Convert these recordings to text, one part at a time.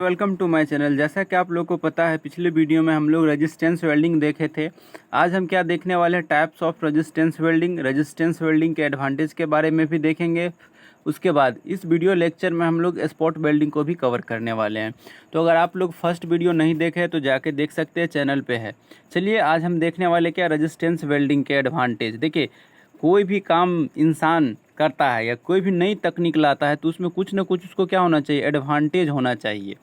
Welcome to my channel. जैसा कि आप लोगों को पता है, पिछले वीडियो में हम लोग रेजिस्टेंस वेल्डिंग देखे थे। आज हम क्या देखने वाले हैं, टाइप्स ऑफ रेजिस्टेंस वेल्डिंग के एडवांटेज के बारे में भी देखेंगे। उसके बाद इस वीडियो लेक्चर में हम लोग स्पॉट वेल्डिंग को भी कवर करने वाले हैं। तो अगर आप लोग फर्स्ट वीडियो नहीं देखे तो जाके देख सकते हैं, चैनल पे है। चलिए आज हम देखने वाले क्या, रेजिस्टेंस वेल्डिंग के एडवांटेज। देखिए, कोई भी काम इंसान करता है या कोई भी नई तकनीक लाता है तो उसमें कुछ ना कुछ उसको क्या होना चाहिए, एडवांटेज होना चाहिए।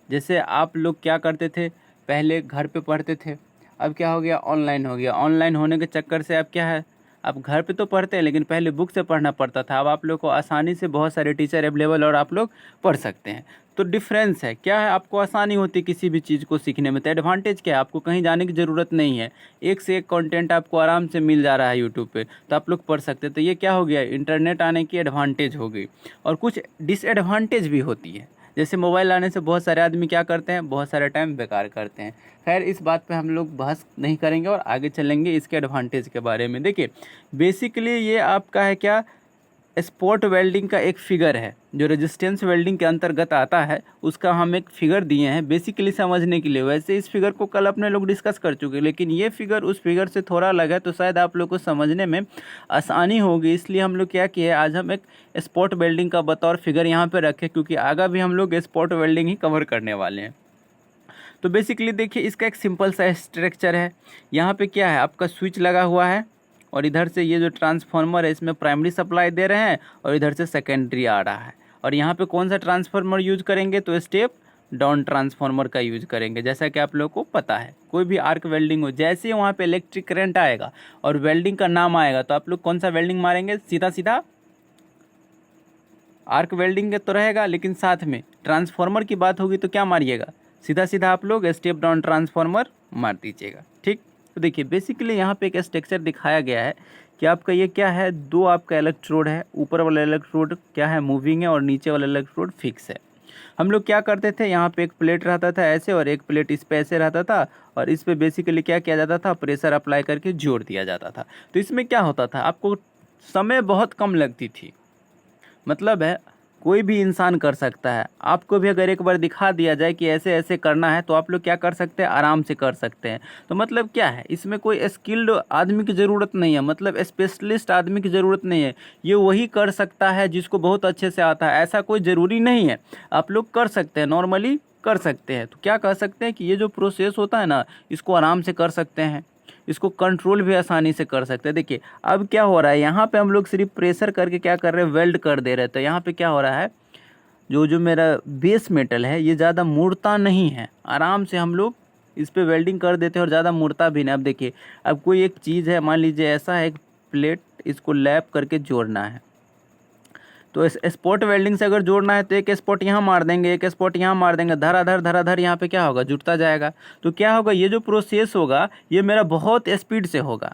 जैसे आप लोग क्या करते थे, पहले घर पे पढ़ते थे, अब क्या हो गया, ऑनलाइन हो गया। ऑनलाइन होने के चक्कर से अब क्या है, अब घर पे तो पढ़ते हैं लेकिन पहले बुक से पढ़ना पड़ता था। अब आप लोग को आसानी से बहुत सारे टीचर अवेलेबल और आप लोग पढ़ सकते हैं। तो डिफरेंस है क्या है, आपको आसानी होती है किसी भी चीज़ को सीखने में। तो एडवांटेज क्या है, आपको कहीं जाने की ज़रूरत नहीं है, एक से एक कंटेंट आपको आराम से मिल जा रहा है यूट्यूब पे, तो आप लोग पढ़ सकते हैं। तो ये क्या हो गया, इंटरनेट आने की एडवांटेज हो गई। और कुछ डिसएडवांटेज भी होती है, जैसे मोबाइल आने से बहुत सारे आदमी क्या करते हैं, बहुत सारे टाइम बेकार करते हैं। खैर, इस बात पे हम लोग बहस नहीं करेंगे और आगे चलेंगे इसके एडवांटेज के बारे में। देखिए, बेसिकली ये आपका है क्या, स्पॉट वेल्डिंग का एक फिगर है जो रेजिस्टेंस वेल्डिंग के अंतर्गत आता है। उसका हम एक फिगर दिए हैं बेसिकली समझने के लिए। वैसे इस फिगर को कल अपने लोग डिस्कस कर चुके हैं, लेकिन ये फिगर उस फिगर से थोड़ा अलग है, तो शायद आप लोग को समझने में आसानी होगी। इसलिए हम लोग क्या किए, आज हम एक स्पॉट वेल्डिंग का बतौर फिगर यहाँ पे रखें, क्योंकि आगे भी हम लोग स्पॉट वेल्डिंग ही कवर करने वाले हैं। तो बेसिकली देखिए, इसका एक सिंपल सा स्ट्रक्चर है। यहाँ पे क्या है, आपका स्विच लगा हुआ है और इधर से ये जो ट्रांसफार्मर है इसमें प्राइमरी सप्लाई दे रहे हैं और इधर से सेकेंडरी आ रहा है। और यहाँ पे कौन सा ट्रांसफार्मर यूज करेंगे, तो स्टेप डाउन ट्रांसफार्मर का यूज करेंगे। जैसा कि आप लोग को पता है, कोई भी आर्क वेल्डिंग हो, जैसे ही वहाँ पे इलेक्ट्रिक करंट आएगा और वेल्डिंग का नाम आएगा तो आप लोग कौन सा वेल्डिंग मारेंगे, सीधा सीधा आर्क वेल्डिंग तो रहेगा, लेकिन साथ में ट्रांसफार्मर की बात होगी तो क्या मारिएगा, सीधा सीधा आप लोग स्टेप डाउन ट्रांसफार्मर मार दीजिएगा। ठीक, तो देखिए बेसिकली यहाँ पे एक स्ट्रक्चर दिखाया गया है कि आपका ये क्या है, दो आपका इलेक्ट्रोड है। ऊपर वाला इलेक्ट्रोड क्या है, मूविंग है, और नीचे वाला इलेक्ट्रोड फिक्स है। हम लोग क्या करते थे, यहाँ पे एक प्लेट रहता था ऐसे और एक प्लेट इस पे ऐसे रहता था, और इस पे बेसिकली क्या किया जाता था, प्रेशर अप्लाई करके जोड़ दिया जाता था। तो इसमें क्या होता था, आपको समय बहुत कम लगती थी। मतलब है कोई भी इंसान कर सकता है। आपको भी अगर एक बार दिखा दिया जाए कि ऐसे ऐसे करना है तो आप लोग क्या कर सकते हैं, आराम से कर सकते हैं। तो मतलब क्या है, इसमें कोई स्किल्ड आदमी की ज़रूरत नहीं है, मतलब स्पेशलिस्ट आदमी की ज़रूरत नहीं है। ये वही कर सकता है जिसको बहुत अच्छे से आता है, ऐसा कोई ज़रूरी नहीं है। आप लोग कर सकते हैं, नॉर्मली कर सकते हैं। तो क्या कह सकते हैं कि ये जो प्रोसेस होता है ना, इसको आराम से कर सकते हैं, इसको कंट्रोल भी आसानी से कर सकते हैं। देखिए अब क्या हो रहा है, यहाँ पे हम लोग सिर्फ प्रेशर करके क्या कर रहे हैं, वेल्ड कर दे रहे थे। यहाँ पे क्या हो रहा है, जो जो मेरा बेस मेटल है ये ज़्यादा मुड़ता नहीं है, आराम से हम लोग इस पे वेल्डिंग कर देते हैं और ज़्यादा मुड़ता भी नहीं। अब देखिए, अब कोई एक चीज़ है, मान लीजिए ऐसा है, एक प्लेट, इसको लैप करके जोड़ना है। तो इस स्पॉट वेल्डिंग से अगर जोड़ना है तो एक स्पॉट यहाँ मार देंगे, एक स्पॉट यहाँ मार देंगे, धराधर यहाँ पे क्या होगा, जुड़ता जाएगा। तो क्या होगा, ये जो प्रोसेस होगा ये मेरा बहुत स्पीड से होगा।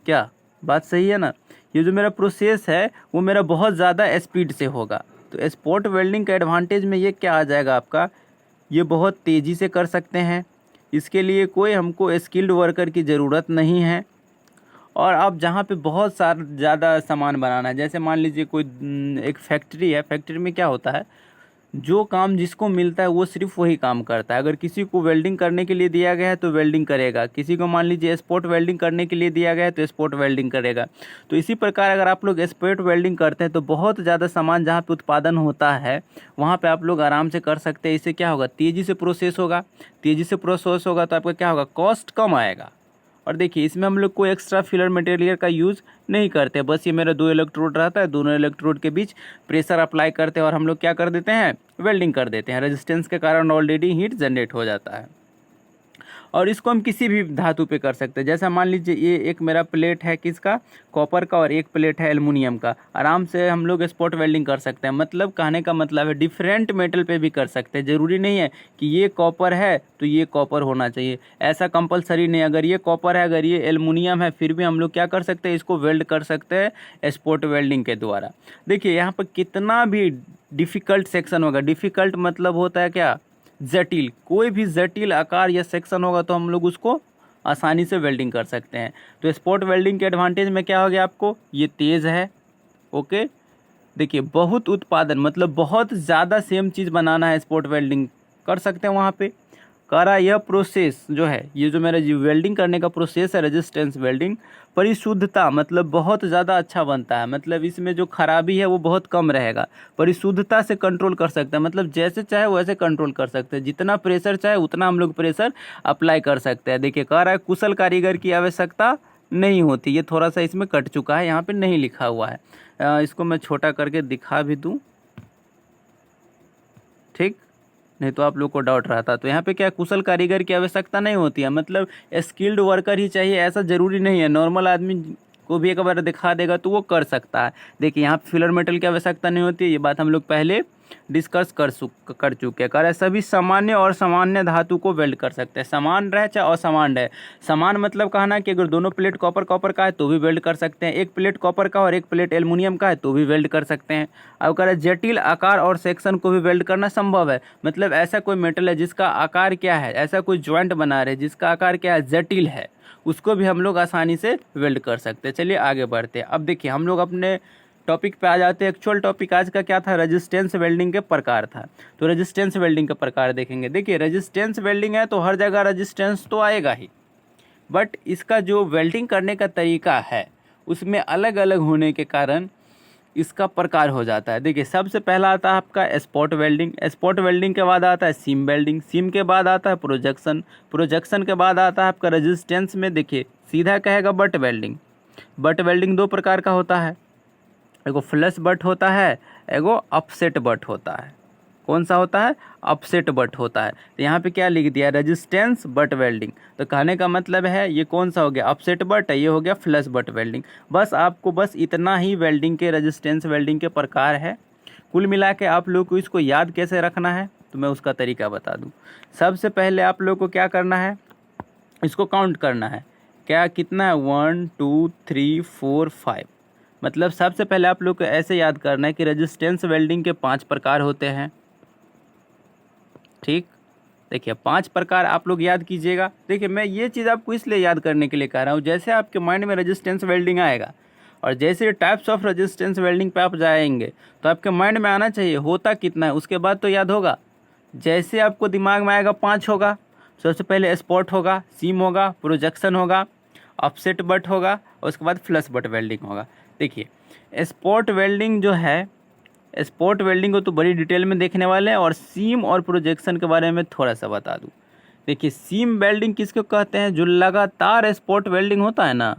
क्या बात सही है ना, ये जो मेरा प्रोसेस है वो मेरा बहुत ज़्यादा स्पीड से होगा। तो स्पॉट वेल्डिंग का एडवांटेज में ये क्या आ जाएगा आपका, ये बहुत तेज़ी से कर सकते हैं। इसके लिए कोई हमको स्किल्ड वर्कर की ज़रूरत नहीं है। और अब जहाँ पे बहुत सारा ज़्यादा सामान बनाना है, जैसे मान लीजिए कोई एक फैक्ट्री है, फैक्ट्री में क्या होता है, जो काम जिसको मिलता है वो सिर्फ वही काम करता है। अगर किसी को वेल्डिंग करने के लिए दिया गया है तो वेल्डिंग करेगा, किसी को मान लीजिए स्पॉट वेल्डिंग करने के लिए दिया गया है तो स्पॉट वेल्डिंग करेगा। तो इसी प्रकार अगर आप लोग स्पॉट वेल्डिंग करते हैं तो बहुत ज़्यादा सामान जहाँ पे उत्पादन होता है वहाँ पे आप लोग आराम से कर सकते हैं। इससे क्या होगा, तेज़ी से प्रोसेस होगा, तेज़ी से प्रोसेस होगा तो आपका क्या होगा, कॉस्ट कम आएगा। और देखिए इसमें हम लोग कोई एक्स्ट्रा फिलर मटेरियल का यूज़ नहीं करते, बस ये मेरा दो इलेक्ट्रोड रहता है, दोनों इलेक्ट्रोड के बीच प्रेशर अप्लाई करते हैं और हम लोग क्या कर देते हैं, वेल्डिंग कर देते हैं। रेजिस्टेंस के कारण ऑलरेडी हीट जनरेट हो जाता है। और इसको हम किसी भी धातु पे कर सकते हैं। जैसा मान लीजिए ये एक मेरा प्लेट है किसका, कॉपर का, और एक प्लेट है एल्युमिनियम का। आराम से हम लोग स्पॉट वेल्डिंग कर सकते हैं। मतलब कहने का मतलब है डिफरेंट मेटल पे भी कर सकते हैं। ज़रूरी नहीं है कि ये कॉपर है तो ये कॉपर होना चाहिए, ऐसा कंपलसरी नहीं। अगर ये कॉपर है, अगर ये एल्युमिनियम है, फिर भी हम लोग क्या कर सकते हैं, इसको वेल्ड कर सकते हैं स्पॉट वेल्डिंग के द्वारा। देखिए यहाँ पर कितना भी डिफ़िकल्ट सेक्शन होगा, डिफ़िकल्ट मतलब होता है क्या, जटिल, कोई भी जटिल आकार या सेक्शन होगा तो हम लोग उसको आसानी से वेल्डिंग कर सकते हैं। तो स्पॉट वेल्डिंग के एडवांटेज में क्या हो गया आपको, ये तेज़ है, ओके, देखिए बहुत उत्पादन मतलब बहुत ज़्यादा सेम चीज़ बनाना है, स्पॉट वेल्डिंग कर सकते हैं वहाँ पे। कह रहा यह प्रोसेस जो है, ये जो मेरा जो वेल्डिंग करने का प्रोसेस है रेजिस्टेंस वेल्डिंग, परिशुद्धता मतलब बहुत ज़्यादा अच्छा बनता है, मतलब इसमें जो खराबी है वो बहुत कम रहेगा। परिशुद्धता से कंट्रोल कर सकते हैं, मतलब जैसे चाहे वैसे कंट्रोल कर सकते हैं, जितना प्रेशर चाहे उतना हम लोग प्रेशर अप्लाई कर सकते हैं। देखिए कह रहा है कुशल कारीगर की आवश्यकता नहीं होती, ये थोड़ा सा इसमें कट चुका है, यहाँ पे नहीं लिखा हुआ है। इसको मैं छोटा करके दिखा भी दूँ, ठीक, नहीं तो आप लोग को डाउट रहा था। तो यहाँ पे क्या कुशल कारीगर की आवश्यकता नहीं होती है, मतलब स्किल्ड वर्कर ही चाहिए ऐसा ज़रूरी नहीं है, नॉर्मल आदमी को भी एक बार दिखा देगा तो वो कर सकता है। देखिए यहाँ पे फिलर मेटल की आवश्यकता नहीं होती है, ये बात हम लोग पहले डिस्कस कर चुके हैं। कर सभी सामान्य और सामान्य धातु को वेल्ड कर सकते हैं, समान रहे चाहे असमान रहे। समान मतलब कहना कि अगर दोनों प्लेट कॉपर का है तो भी वेल्ड कर सकते हैं, एक प्लेट कॉपर का और एक प्लेट एल्युमिनियम का है तो भी वेल्ड कर सकते हैं। अब कह रहा है जटिल आकार और सेक्शन को भी वेल्ड करना संभव है, मतलब ऐसा कोई मेटल है जिसका आकार क्या है, ऐसा कोई ज्वाइंट बना रहे जिसका आकार क्या है, जटिल है, उसको भी हम लोग आसानी से वेल्ड कर सकते हैं। चलिए आगे बढ़ते हैं। अब देखिए हम लोग अपने टॉपिक पे आ जाते हैं। एक्चुअल टॉपिक आज का क्या था, रेजिस्टेंस वेल्डिंग के प्रकार था। तो रेजिस्टेंस वेल्डिंग के प्रकार देखेंगे। देखिए रेजिस्टेंस वेल्डिंग है तो हर जगह रेजिस्टेंस तो आएगा ही, बट इसका जो वेल्डिंग करने का तरीका है उसमें अलग अलग होने के कारण इसका प्रकार हो जाता है। देखिए सबसे पहला आता है आपका स्पॉट वेल्डिंग, स्पॉट वेल्डिंग के बाद आता है सीम वेल्डिंग, सीम के बाद आता है प्रोजेक्शन, प्रोजेक्शन के बाद आता है आपका रेजिस्टेंस में देखिए सीधा कहेगा बट वेल्डिंग। बट वेल्डिंग दो प्रकार का होता है, एगो फ्लश बट होता है, एगो अपसेट बट होता है। कौन सा होता है, अपसेट बट होता है। तो यहाँ पे क्या लिख दिया, रेजिस्टेंस बट वेल्डिंग। तो कहने का मतलब है ये कौन सा हो गया, अपसेट बट, ये हो गया फ्लश बट वेल्डिंग। बस आपको बस इतना ही वेल्डिंग के रेजिस्टेंस वेल्डिंग के प्रकार है। कुल मिला के आप लोग को इसको याद कैसे रखना है तो मैं उसका तरीका बता दूँ। सबसे पहले आप लोग को क्या करना है, इसको काउंट करना है, क्या कितना है, 1 2 3 4 5। मतलब सबसे पहले आप लोग को ऐसे याद करना है कि रेजिस्टेंस वेल्डिंग के 5 प्रकार होते हैं, ठीक। देखिए 5 प्रकार आप लोग याद कीजिएगा। देखिए मैं ये चीज़ आपको इसलिए याद करने के लिए कह रहा हूँ, जैसे आपके माइंड में रेजिस्टेंस वेल्डिंग आएगा और जैसे टाइप्स ऑफ रेजिस्टेंस वेल्डिंग पे आप जाएंगे तो आपके माइंड में आना चाहिए होता कितना है, उसके बाद तो याद होगा। जैसे आपको दिमाग में आएगा 5 होगा, सबसे पहले स्पॉट होगा, सीम होगा, प्रोजेक्शन होगा, ऑफसेट बट होगा और उसके बाद फ्लश बट वेल्डिंग होगा। देखिए स्पॉट वेल्डिंग जो है, स्पॉट वेल्डिंग को तो बड़ी डिटेल में देखने वाले हैं और सीम और प्रोजेक्शन के बारे में थोड़ा सा बता दूं। देखिए सीम वेल्डिंग किसको कहते हैं, जो लगातार स्पॉट वेल्डिंग होता है ना,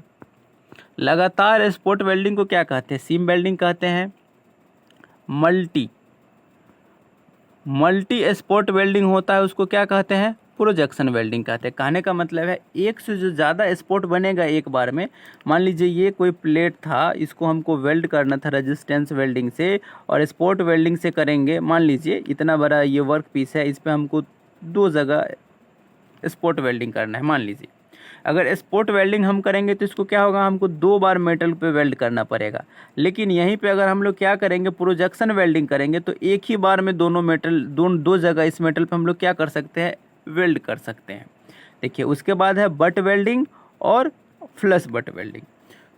लगातार स्पॉट वेल्डिंग को क्या कहते हैं, सीम वेल्डिंग कहते हैं। मल्टी स्पॉट वेल्डिंग होता है उसको क्या कहते हैं, प्रोजेक्शन वेल्डिंग कहते हैं। कहने का मतलब है एक से जो ज़्यादा स्पॉट बनेगा एक बार में, मान लीजिए ये कोई प्लेट था, इसको हमको वेल्ड करना था रेजिस्टेंस वेल्डिंग से और स्पॉट वेल्डिंग से करेंगे। मान लीजिए इतना बड़ा ये वर्क पीस है, इस पर हमको 2 जगह स्पॉट वेल्डिंग करना है। मान लीजिए अगर स्पॉट वेल्डिंग हम करेंगे तो इसको क्या होगा, हमको 2 बार मेटल पे वेल्ड करना पड़ेगा। लेकिन यहीं पे अगर हम लोग क्या करेंगे, प्रोजेक्शन वेल्डिंग करेंगे तो एक ही बार में दोनों मेटल, दो जगह इस मेटल पे हम लोग क्या कर सकते हैं, वेल्ड कर सकते हैं। देखिए उसके बाद है बट वेल्डिंग और फ्लश बट वेल्डिंग।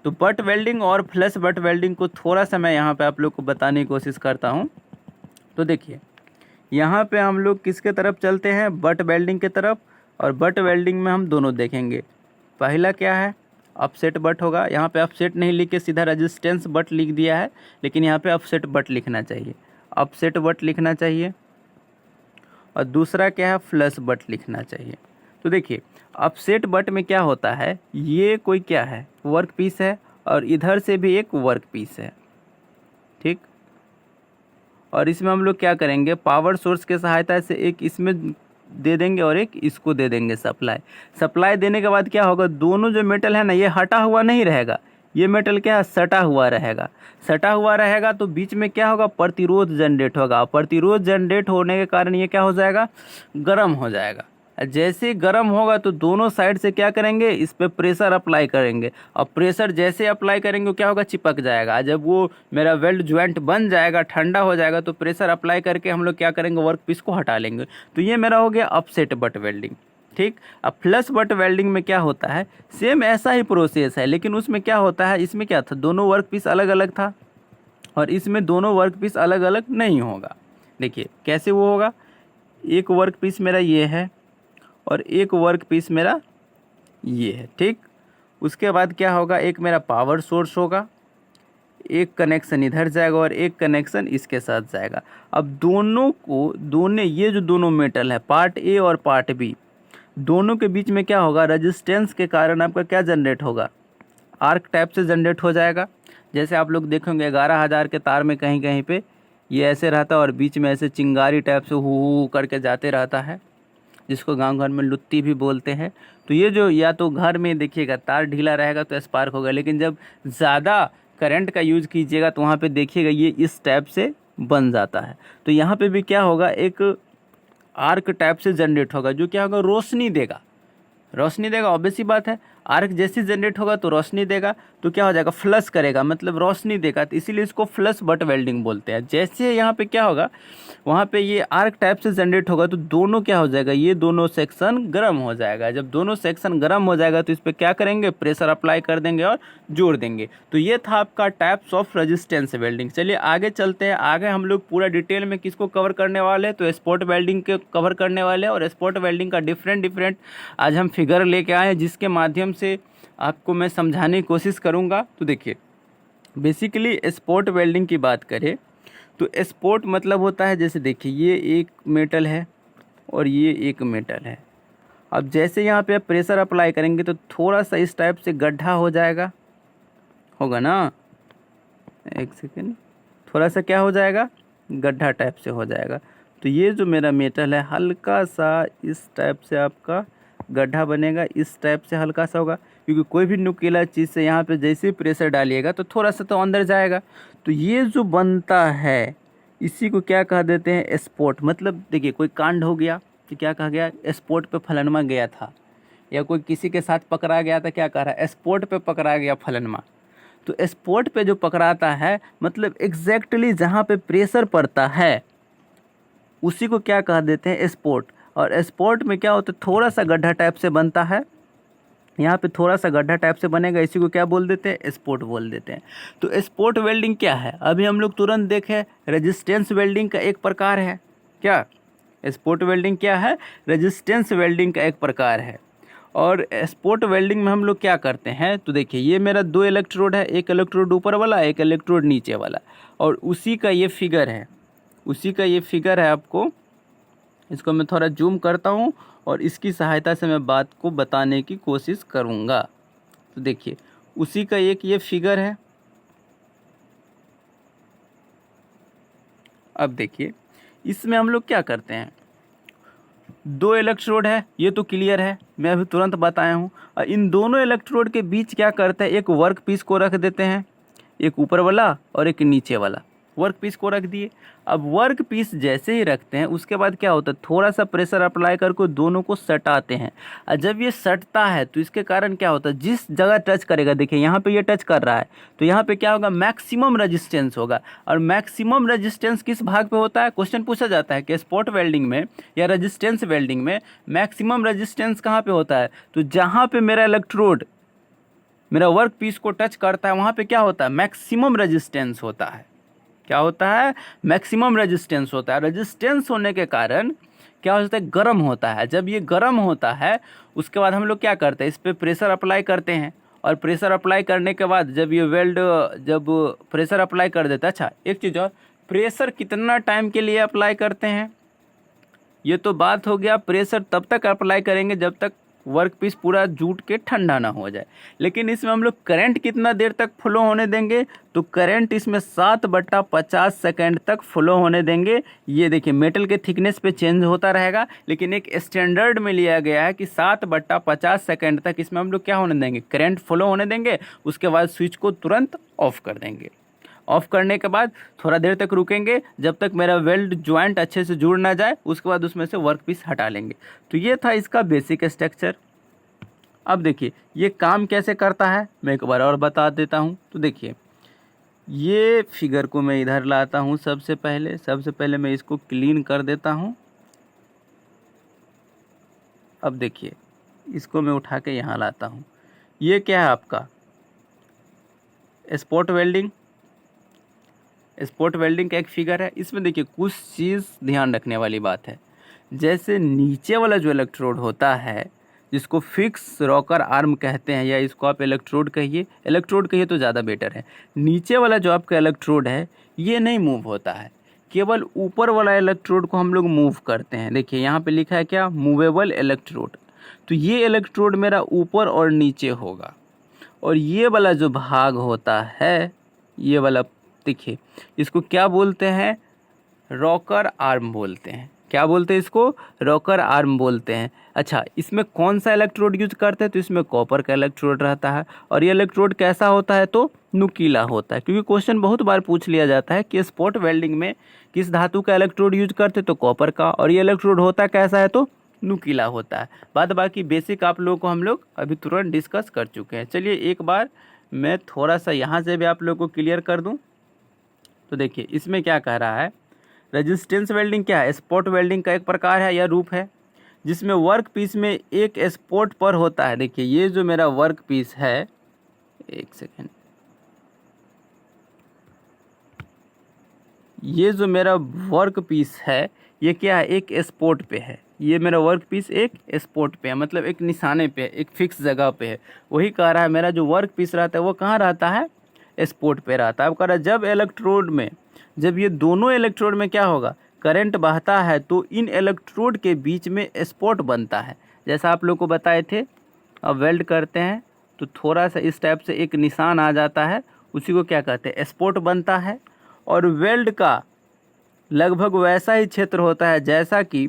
तो बट वेल्डिंग और फ्लश बट वेल्डिंग को थोड़ा सा मैं यहाँ पे आप लोग को बताने की कोशिश करता हूँ। तो देखिए यहाँ पे हम लोग किसके तरफ चलते हैं, बट वेल्डिंग के तरफ। और बट वेल्डिंग में हम दोनों देखेंगे। पहला क्या है, अपसेट बट होगा। यहाँ पे अपसेट नहीं लिख के सीधा रेजिस्टेंस बट लिख दिया है, लेकिन यहाँ पे अपसेट बट लिखना चाहिए, अपसेट बट लिखना चाहिए। और दूसरा क्या है, फ्लश बट लिखना चाहिए। तो देखिए अपसेट बट में क्या होता है, ये कोई क्या है, वर्क पीस है और इधर से भी एक वर्क पीस है, ठीक। और इसमें हम लोग क्या करेंगे, पावर सोर्स के सहायता से एक इसमें दे देंगे और एक इसको दे देंगे सप्लाई देने के बाद क्या होगा, दोनों जो मेटल है ना ये हटा हुआ नहीं रहेगा, ये मेटल क्या है, सटा हुआ रहेगा। तो बीच में क्या होगा, प्रतिरोध जनरेट होगा। प्रतिरोध जनरेट होने के कारण ये क्या हो जाएगा, गर्म हो जाएगा। जैसे गर्म होगा तो दोनों साइड से क्या करेंगे, इस पर प्रेशर अप्लाई करेंगे और प्रेशर जैसे अप्लाई करेंगे क्या होगा, चिपक जाएगा। जब वो मेरा वेल्ड ज्वाइंट बन जाएगा, ठंडा हो जाएगा, तो प्रेशर अप्लाई करके हम लोग क्या करेंगे, वर्क पीस को हटा लेंगे। तो ये मेरा हो गया अपसेट बट वेल्डिंग, ठीक। अब फ्लश बट वेल्डिंग में क्या होता है, सेम ऐसा ही प्रोसेस है, लेकिन उसमें क्या होता है, इसमें क्या था, दोनों वर्क पीस अलग अलग था, और इसमें दोनों वर्क पीस अलग अलग नहीं होगा। देखिए कैसे वो होगा, एक वर्क पीस मेरा ये है और एक वर्क पीस मेरा ये है, ठीक। उसके बाद क्या होगा, एक मेरा पावर सोर्स होगा, एक कनेक्शन इधर जाएगा और एक कनेक्शन इसके साथ जाएगा। अब दोनों ये जो दोनों मेटल है पार्ट ए और पार्ट बी, दोनों के बीच में क्या होगा, रेजिस्टेंस के कारण आपका क्या जनरेट होगा, आर्क टाइप से जनरेट हो जाएगा। जैसे आप लोग देखेंगे 11,000 के तार में कहीं कहीं पे ये ऐसे रहता है और बीच में ऐसे चिंगारी टाइप से हु करके जाते रहता है, जिसको गांव घर में लुत्ती भी बोलते हैं। तो ये जो या तो घर में देखिएगा तार ढीला रहेगा तो स्पार्क होगा, लेकिन जब ज़्यादा करंट का यूज़ कीजिएगा तो वहाँ पे देखिएगा ये इस टाइप से बन जाता है। तो यहाँ पे भी क्या होगा, एक आर्क टाइप से जनरेट होगा जो क्या होगा, रोशनी देगा। ऑब्वियस सी बात है, आर्क जैसे जनरेट होगा तो रोशनी देगा, तो क्या हो जाएगा, फ्लश करेगा, मतलब रोशनी देगा, तो इसीलिए इसको फ्लश बट वेल्डिंग बोलते हैं। जैसे यहाँ पे क्या होगा, वहाँ पे ये आर्क टाइप से जनरेट होगा तो दोनों क्या हो जाएगा, ये दोनों सेक्शन गर्म हो जाएगा। जब दोनों सेक्शन गर्म हो जाएगा तो इस पर क्या करेंगे, प्रेशर अप्लाई कर देंगे और जोड़ देंगे। तो ये था आपका टाइप्स ऑफ रेजिस्टेंस वेल्डिंग। चलिए आगे चलते हैं, आगे हम लोग पूरा डिटेल में किसको कवर करने वाले हैं, तो स्पॉट वेल्डिंग के कवर करने वाले हैं। और स्पॉट वेल्डिंग का डिफरेंट आज हम फिगर लेके आए हैं, जिसके माध्यम से आपको मैं समझाने की कोशिश करूंगा। तो देखिए बेसिकली स्पॉट वेल्डिंग की बात करें तो स्पॉट मतलब होता है, जैसे देखिए ये एक मेटल है और ये एक मेटल है। अब जैसे यहाँ पे आप प्रेशर अप्लाई करेंगे तो थोड़ा सा इस टाइप से गड्ढा हो जाएगा, होगा ना, एक सेकेंड, थोड़ा सा क्या हो जाएगा, गड्ढा टाइप से हो जाएगा। तो ये जो मेरा मेटल है हल्का सा इस टाइप से आपका गड्ढा बनेगा, इस टाइप से हल्का सा होगा, क्योंकि कोई भी नुकीला चीज़ से यहाँ पे जैसे ही प्रेशर डालिएगा तो थोड़ा सा तो अंदर जाएगा। तो ये जो बनता है इसी को क्या कह देते हैं, स्पॉट। मतलब देखिए कोई कांड हो गया तो क्या कहा गया, स्पॉट पे फलनमा गया था, या कोई किसी के साथ पकड़ा गया था, क्या कह रहा है, स्पॉट पे पकड़ा गया फलनमा। तो स्पॉट पे जो पकड़ाता है मतलब एग्जैक्टली जहाँ पे प्रेशर पड़ता है उसी को क्या कह देते हैं, स्पॉट। और स्पॉट में क्या होता है, थोड़ा सा गड्ढा टाइप से बनता है, यहाँ पे थोड़ा सा गड्ढा टाइप से बनेगा, इसी को क्या बोल देते हैं, स्पॉट बोल देते हैं। तो स्पॉट वेल्डिंग क्या है, अभी हम लोग तुरंत देखें, रेजिस्टेंस वेल्डिंग का एक प्रकार है। क्या स्पॉट वेल्डिंग क्या है, रेजिस्टेंस वेल्डिंग का एक प्रकार है। और स्पॉट वेल्डिंग में हम लोग क्या करते हैं, तो देखिए ये मेरा 2 इलेक्ट्रोड है, एक इलेक्ट्रोड ऊपर वाला, एक इलेक्ट्रोड नीचे वाला, और उसी का ये फिगर है, आपको इसको मैं थोड़ा जूम करता हूँ और इसकी सहायता से मैं बात को बताने की कोशिश करूँगा। तो देखिए उसी का एक ये फिगर है। अब देखिए इसमें हम लोग क्या करते हैं, 2 इलेक्ट्रोड है, ये तो क्लियर है, मैं अभी तुरंत बताया हूँ। और इन दोनों इलेक्ट्रोड के बीच क्या करते हैं, एक वर्क पीस को रख देते हैं, एक ऊपर वाला और एक नीचे वाला वर्क पीस को रख दिए। अब वर्क पीस जैसे ही रखते हैं उसके बाद क्या होता है, थोड़ा सा प्रेशर अप्लाई करके दोनों को सटाते हैं। और जब ये सटता है तो इसके कारण क्या होता है, जिस जगह टच करेगा, देखिए यहाँ पे ये टच कर रहा है तो यहाँ पे क्या होगा, मैक्सिमम रेजिस्टेंस होगा। और मैक्सिमम रेजिस्टेंस किस भाग पे होता है, क्वेश्चन पूछा जाता है कि स्पॉट वेल्डिंग में या रेजिस्टेंस वेल्डिंग में मैक्सिमम रेजिस्टेंस कहाँ पे होता है, तो जहाँ पे मेरा इलेक्ट्रोड मेरा वर्क पीस को टच करता है वहाँ पे क्या होता है, मैक्सिमम रेजिस्टेंस होता है। क्या होता है, मैक्सिमम रेजिस्टेंस होता है। रेजिस्टेंस होने के कारण क्या होता है, गर्म होता है। जब ये गर्म होता है उसके बाद हम लोग क्या करते हैं, इस पर प्रेशर अप्लाई करते हैं। और प्रेशर अप्लाई करने के बाद जब ये वेल्ड जब प्रेशर अप्लाई कर देता है, अच्छा एक चीज़ और, प्रेशर कितना टाइम के लिए अप्लाई करते हैं, ये तो बात हो गया, प्रेशर तब तक अप्लाई करेंगे जब तक वर्क पीस पूरा जूट के ठंडा ना हो जाए। लेकिन इसमें हम लोग करंट कितना देर तक फ्लो होने देंगे, तो करंट इसमें 7/50 सेकेंड तक फ्लो होने देंगे। ये देखिए मेटल के थिकनेस पे चेंज होता रहेगा, लेकिन एक स्टैंडर्ड में लिया गया है कि 7/50 सेकेंड तक इसमें हम लोग क्या होने देंगे, करंट फ्लो होने देंगे। उसके बाद स्विच को तुरंत ऑफ कर देंगे। ऑफ करने के बाद थोड़ा देर तक रुकेंगे जब तक मेरा वेल्ड ज्वाइंट अच्छे से जुड़ ना जाए, उसके बाद उसमें से वर्क पीस हटा लेंगे। तो ये था इसका बेसिक स्ट्रक्चर। अब देखिए ये काम कैसे करता है मैं एक बार और बता देता हूँ। तो देखिए ये फिगर को मैं इधर लाता हूँ, सबसे पहले मैं इसको क्लीन कर देता हूँ। अब देखिए इसको मैं उठा के यहाँ लाता हूँ। ये क्या है आपका स्पॉट वेल्डिंग, स्पॉट वेल्डिंग का एक फिगर है। इसमें देखिए कुछ चीज़ ध्यान रखने वाली बात है। जैसे नीचे वाला जो इलेक्ट्रोड होता है, जिसको फिक्स रॉकर आर्म कहते हैं, या इसको आप इलेक्ट्रोड कहिए तो ज़्यादा बेटर है। नीचे वाला जो आपका इलेक्ट्रोड है ये नहीं मूव होता है, केवल ऊपर वाला इलेक्ट्रोड को हम लोग मूव करते हैं। देखिए यहाँ पे लिखा है क्या, मूवेबल इलेक्ट्रोड। तो ये इलेक्ट्रोड मेरा ऊपर और नीचे होगा, और ये वाला जो भाग होता है, ये वाला देखिए, इसको क्या बोलते हैं, रॉकर आर्म बोलते हैं। क्या बोलते हैं इसको, रॉकर आर्म बोलते हैं। अच्छा, इसमें कौन सा इलेक्ट्रोड यूज करते हैं, तो इसमें कॉपर का इलेक्ट्रोड रहता है। और ये इलेक्ट्रोड कैसा होता है, तो नुकीला होता है। क्योंकि क्वेश्चन बहुत बार पूछ लिया जाता है कि स्पॉट वेल्डिंग में किस धातु का इलेक्ट्रोड यूज करते, तो कॉपर का। और ये इलेक्ट्रोड होता कैसा है, तो नुकीला होता है। बाद बाकी बेसिक आप लोगों को हम लोग अभी तुरंत डिस्कस कर चुके हैं। चलिए एक बार मैं थोड़ा सा यहाँ से भी आप लोगों को क्लियर कर दूँ। तो देखिए इसमें क्या कह रहा है, रेजिस्टेंस वेल्डिंग क्या है, स्पॉट वेल्डिंग का एक प्रकार है या रूप है, जिसमें वर्क पीस में एक स्पॉट पर होता है। देखिए ये जो मेरा वर्क पीस है, एक सेकेंड, ये जो मेरा वर्क पीस है ये क्या है, एक स्पॉट पे है। ये मेरा वर्क पीस एक स्पॉट पे है, मतलब एक निशाने पे है, एक फिक्स जगह पे है। वही कह रहा है मेरा जो वर्क पीस रहता है वो कहाँ रहता है, स्पॉट पे रहता है। अब कह रहा है जब इलेक्ट्रोड में, जब ये दोनों इलेक्ट्रोड में क्या होगा, करंट बहता है, तो इन इलेक्ट्रोड के बीच में स्पॉट बनता है। जैसा आप लोग को बताए थे, अब वेल्ड करते हैं तो थोड़ा सा इस टाइप से एक निशान आ जाता है, उसी को क्या कहते हैं, स्पॉट बनता है। और वेल्ड का लगभग वैसा ही क्षेत्र होता है जैसा कि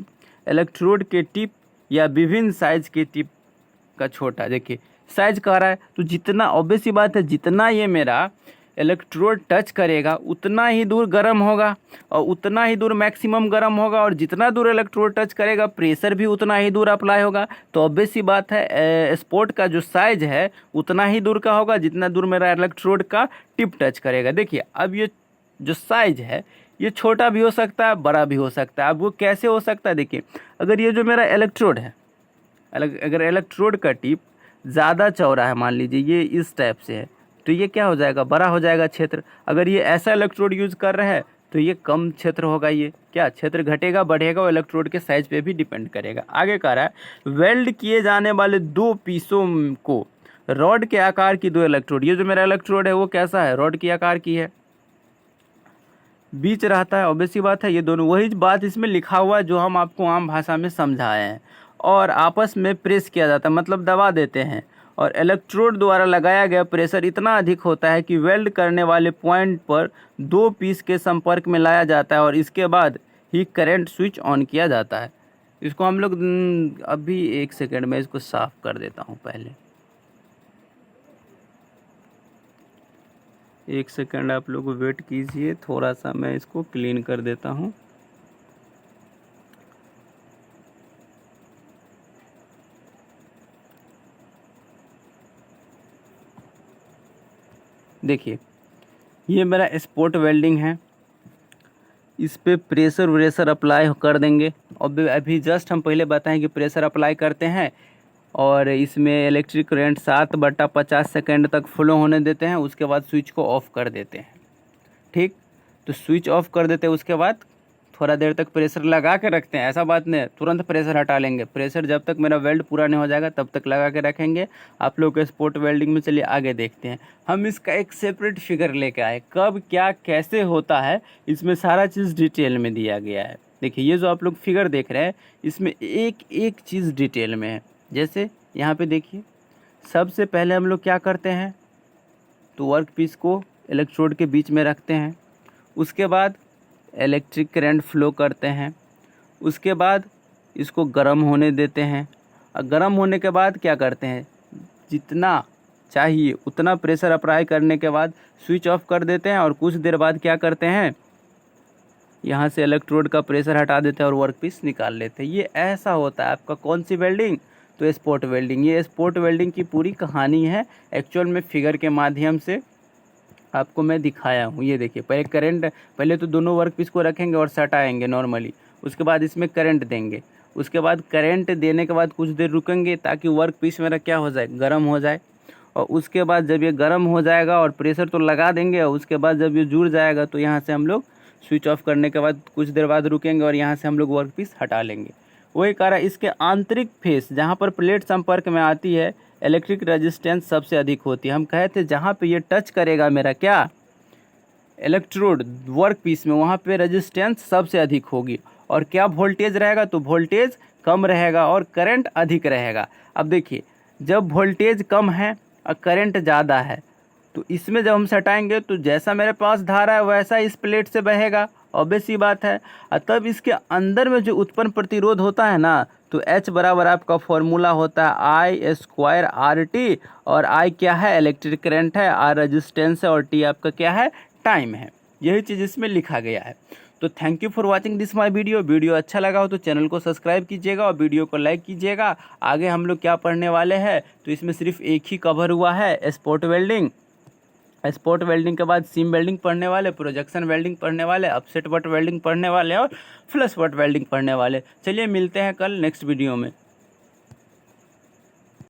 इलेक्ट्रोड के टिप या विभिन्न साइज के टिप का छोटा। देखिए साइज कह रहा है, तो जितना ऑब्वियस सी बात है, जितना ये मेरा इलेक्ट्रोड टच करेगा उतना ही दूर गर्म होगा, और उतना ही दूर मैक्सिमम गर्म होगा। और जितना दूर इलेक्ट्रोड टच करेगा प्रेशर भी उतना ही दूर अप्लाई होगा। तो ऑब्वियस सी बात है, स्पॉट का जो साइज है उतना ही दूर का होगा जितना दूर मेरा इलेक्ट्रोड का टिप टच करेगा। देखिए अब ये जो साइज है ये छोटा भी हो सकता है, बड़ा भी हो सकता है। अब वो कैसे हो सकता है, देखिए अगर ये जो मेरा इलेक्ट्रोड है, अगर इलेक्ट्रोड का टिप ज़्यादा चौड़ा है, मान लीजिए ये इस टाइप से है, तो ये क्या हो जाएगा, बड़ा हो जाएगा क्षेत्र। अगर ये ऐसा इलेक्ट्रोड यूज़ कर रहा है तो ये कम क्षेत्र होगा। ये क्या क्षेत्र घटेगा बढ़ेगा, और इलेक्ट्रोड के साइज पे भी डिपेंड करेगा। आगे कह रहा है वेल्ड किए जाने वाले दो पीसों को रॉड के आकार की दो इलेक्ट्रोड, ये जो मेरा इलेक्ट्रोड है वो कैसा है, रॉड की आकार की है, बीच रहता है। ऑब्वियस सी बात है, ये दोनों वही बात इसमें लिखा हुआ है जो हम आपको आम भाषा में समझाए हैं। और आपस में प्रेस किया जाता है, मतलब दबा देते हैं। और इलेक्ट्रोड द्वारा लगाया गया प्रेशर इतना अधिक होता है कि वेल्ड करने वाले पॉइंट पर दो पीस के संपर्क में लाया जाता है, और इसके बाद ही करंट स्विच ऑन किया जाता है। इसको हम लोग अभी एक सेकेंड में इसको साफ कर देता हूँ। पहले एक सेकेंड आप लोग वेट कीजिए, थोड़ा सा मैं इसको क्लीन कर देता हूँ। देखिए ये मेरा स्पॉट वेल्डिंग है, इस पे प्रेशर व्रेशर अप्लाई कर देंगे। और अभी जस्ट हम पहले बताएं कि प्रेशर अप्लाई करते हैं, और इसमें इलेक्ट्रिक करंट 7/50 सेकेंड तक फ्लो होने देते हैं। उसके बाद स्विच को ऑफ कर देते हैं। ठीक, तो स्विच ऑफ कर देते हैं, उसके बाद थोड़ा देर तक प्रेशर लगा के रखते हैं। ऐसा बात नहीं तुरंत प्रेशर हटा लेंगे, प्रेशर जब तक मेरा वेल्ड पूरा नहीं हो जाएगा तब तक लगा के रखेंगे। आप लोग के स्पॉट वेल्डिंग में चलिए आगे देखते हैं। हम इसका एक सेपरेट फिगर लेके आए, कब क्या कैसे होता है, इसमें सारा चीज़ डिटेल में दिया गया है। देखिए ये जो आप लोग फिगर देख रहे हैं इसमें एक एक चीज़ डिटेल में है। जैसे यहाँ पे देखिए, सबसे पहले हम लोग क्या करते हैं, तो वर्क पीस को इलेक्ट्रोड के बीच में रखते हैं। उसके बाद इलेक्ट्रिक करंट फ्लो करते हैं। उसके बाद इसको गर्म होने देते हैं, और गर्म होने के बाद क्या करते हैं, जितना चाहिए उतना प्रेशर अप्लाई करने के बाद स्विच ऑफ कर देते हैं। और कुछ देर बाद क्या करते हैं, यहाँ से इलेक्ट्रोड का प्रेशर हटा देते हैं और वर्क पीस निकाल लेते हैं। ये ऐसा होता है आपका कौन सी वेल्डिंग, तो स्पॉट वेल्डिंग। ये स्पॉट वेल्डिंग की पूरी कहानी है, एक्चुअल में फिगर के माध्यम से आपको मैं दिखाया हूँ। ये देखिए पहले तो दोनों वर्क पीस को रखेंगे और सटाएंगे नॉर्मली। उसके बाद इसमें करंट देंगे। उसके बाद करंट देने के बाद कुछ देर रुकेंगे ताकि वर्क पीस मेरा क्या हो जाए, गर्म हो जाए। और उसके बाद जब ये गर्म हो जाएगा और प्रेशर तो लगा देंगे, और उसके बाद जब ये जुड़ जाएगा तो यहाँ से हम लोग स्विच ऑफ करने के बाद कुछ देर बाद रुकेंगे और यहाँ से हम लोग वर्कपीस हटा लेंगे। वही कारण इसके आंतरिक फेस जहाँ पर प्लेट संपर्क में आती है इलेक्ट्रिक रेजिस्टेंस सबसे अधिक होती है। हम कहे थे जहाँ पे ये टच करेगा मेरा क्या इलेक्ट्रोड वर्क पीस में, वहाँ पे रेजिस्टेंस सबसे अधिक होगी। और क्या वोल्टेज रहेगा, तो वोल्टेज कम रहेगा और करंट अधिक रहेगा। अब देखिए जब वोल्टेज कम है और करंट ज़्यादा है तो इसमें जब हम सटाएंगे तो जैसा मेरे पास धारा है वैसा इस प्लेट से बहेगा, ऑब्वियस सी बात है। और तब इसके अंदर में जो उत्पन्न प्रतिरोध होता है ना, तो H बराबर आपका फॉर्मूला होता है I स्क्वायर RT, और I क्या है इलेक्ट्रिक करंट है, R रेजिस्टेंस है और T आपका क्या है टाइम है। यही चीज़ इसमें लिखा गया है। तो thank you for watching this my video अच्छा लगा हो तो चैनल को सब्सक्राइब कीजिएगा और वीडियो को लाइक कीजिएगा। आगे हम लोग क्या पढ़ने वाले हैं, तो इसमें सिर्फ एक ही कवर हुआ है स्पॉट वेल्डिंग। स्पॉट वेल्डिंग के बाद सीम वेल्डिंग पढ़ने वाले, प्रोजेक्शन वेल्डिंग पढ़ने वाले, अपसेट बट वेल्डिंग पढ़ने वाले और फ्लश बट वेल्डिंग पढ़ने वाले। चलिए मिलते हैं कल नेक्स्ट वीडियो में।